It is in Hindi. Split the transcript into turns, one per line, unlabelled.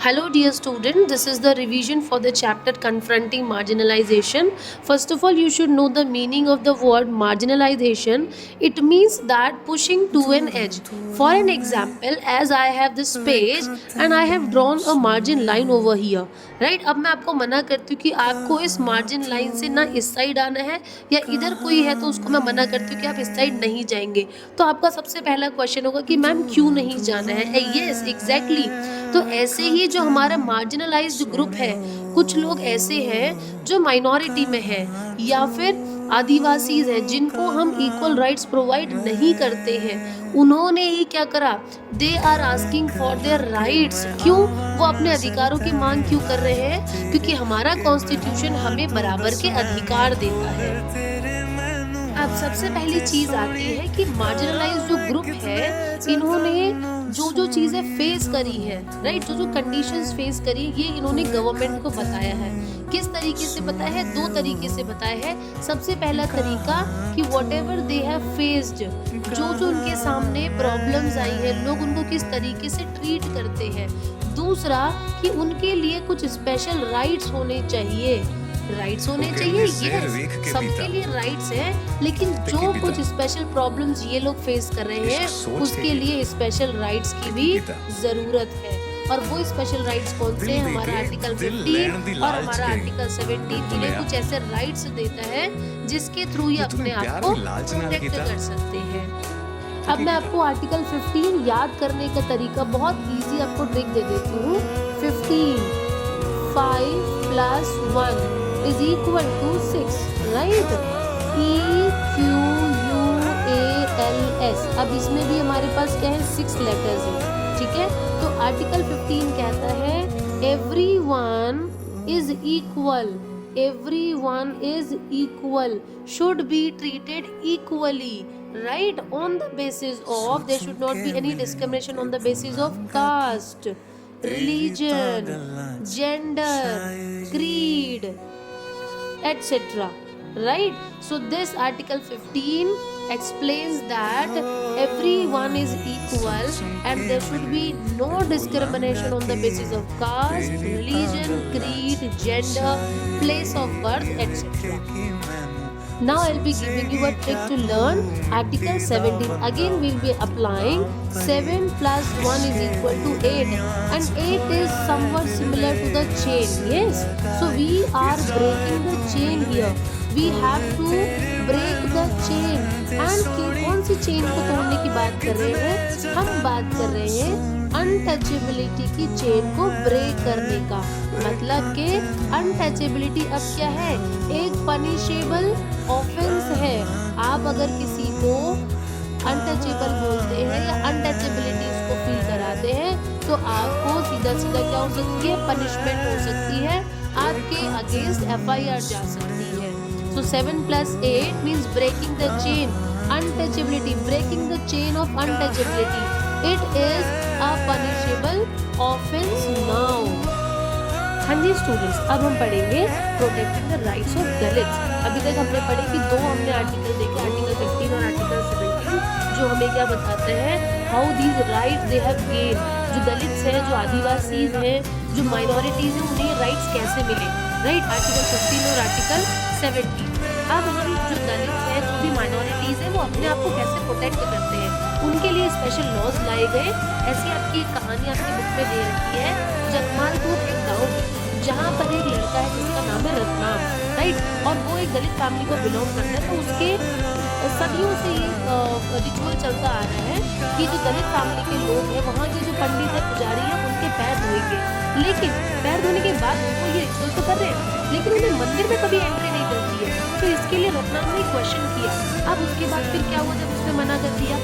Hello, dear student. This is the revision for the chapter confronting marginalization. First of all, you should know the meaning of the word marginalization. It means that pushing to an edge. For an example, as I have this page and I have drawn a margin line over here. Right अब मैं आपको मना करती हूँ कि आपको इस मार्जिन लाइन से ना इस साइड आना है या इधर कोई है तो उसको मैं मना करती हूँ कि आप इस साइड नहीं जाएंगे. तो आपका सबसे पहला क्वेश्चन होगा कि मैम क्यों नहीं जाना है. Yes exactly. तो ऐसे ही जो हमारा मार्जिनलाइज्ड ग्रुप है, कुछ लोग ऐसे हैं जो माइनॉरिटी में है या फिर आदिवासीज हैं जिनको हम इक्वल राइट्स प्रोवाइड नहीं करते हैं, उन्होंने ही क्या करा, they are asking for their rights. क्यों? वो अपने अधिकारों की मांग क्यों कर रहे हैं? क्योंकि हमारा कॉन्स्टिट्यूशन हमें बराबर के अधिकार देता है. अब सबसे पहली चीज आती है कि मार्जिनलाइज्ड जो ग्रुप है, इन्होंने जो चीजें फेस करी है, राइट, जो कंडीशंस फेस करी, ये इन्होंने गवर्नमेंट को बताया है. किस तरीके से बताया है? दो तरीके से बताया है. सबसे पहला तरीका कि what ever they have faced, जो उनके सामने प्रॉब्लम्स आई है, लोग उनको किस तरीके से ट्रीट करते हैं. दूसरा कि उनके लिए कुछ स्पेशल राइट्स होने चाहिए. राइट्स होने चाहिए, यस, सबके लिए राइट्स हैं, लेकिन जो कुछ स्पेशल प्रॉब्लम्स ये लोग फेस कर रहे हैं उसके लिए स्पेशल राइट्स की भी जरूरत है. और वो स्पेशल राइट्स कौन से हैं? हमारा आर्टिकल 15 और हमारा आर्टिकल 17 के लिए कुछ ऐसे राइट्स देता है जिसके थ्रू ये अपने आप को प्रोटेक्ट कर सकते हैं. अब मैं आपको आर्टिकल 15 याद करने का तरीका बहुत इजी आपको ट्रिक दे देती हूँ. 15 5 + 1 is equal to 6, right? EQUALS. अब इसमें भी हमारे पास क्या है? 6 लेटर्स हैं, ठीक है. तो आर्टिकल 15 कहता है everyone is equal, everyone is equal, should be treated equally, right, on the basis of there should not be any discrimination on the basis of caste, religion, gender, creed, etc. Right? So this article 15 explains that everyone is equal and there should be no discrimination on the basis of caste, religion, creed, gender, place of birth, etc. Now I'll be giving you a trick to learn article 17. Again we'll be applying 7 + 1 is equal to 8, and 8 is somewhat similar to the chain. Yes, so we are breaking the chain here. We have to break the chain. And कौन सी चेन को तोड़ने की बात कर रहे हैं? हम बात कर रहे हैं अनटचेबिलिटी की चेन को ब्रेक करने का. मतलब कि अनटचेबिलिटी अब क्या है? एक पनिशेबल ऑफेंस है. आप अगर किसी को अनटचेबल बोलते हैं या अनटचेबिलिटी उसको फील कराते हैं तो आपको सीधा क्या हो सकती है? पनिशमेंट हो सकती है, आपके अगेंस्ट FIR जा सकती है. So 7 + 8 means breaking the chain, untouchability, breaking the chain of untouchability. It is a punishable offense now. हाँ जी स्टूडेंट्स, अब हम पढ़ेंगे protecting the rights of Dalits. अभी तक हमने पढ़े कि दो हमने आर्टिकल देखे, आर्टिकल 15 और आर्टिकल 17, जो हमें क्या बताते हैं, how these rights they have gain. जो दलित्स हैं, जो आदिवासीज हैं, जो माइनॉरिटीज हैं, उन्हें राइट्स कैसे मिले, राइट, आर्टिकल 15 और आर्टिकल 17. अब हम जो दलित हैं, जो भी माइनॉरिटीज हैं, वो अपने आप को कैसे प्रोटेक्ट करते हैं, उनके लिए स्पेशल लॉज लाए गए. ऐसी आपकी एक कहानी आपकी बुक में दे रखी है. जगमालपुर एक गाँव है जहाँ पर एक लड़का है जिसका नाम है रत्नाम, राइट, और वो एक दलित फैमिली को बिलोंग करता है. तो उसके सदियों से ये रिचुअल चलता आ रहा है कि जो दलित फैमिली के लोग हैं, वहाँ के जो पंडित है, पुजारी है, उनके पैर धोएंगे. लेकिन पैर धोने के बाद वो ये रिचुअल तो कर रहे हैं, लेकिन उन्हें मंदिर में कभी एंट्री नहीं करती है. तो इसके लिए रत्नाम ने क्वेश्चन किया. अब उसके बाद फिर क्या हुआ जब उसने मना कर दिया?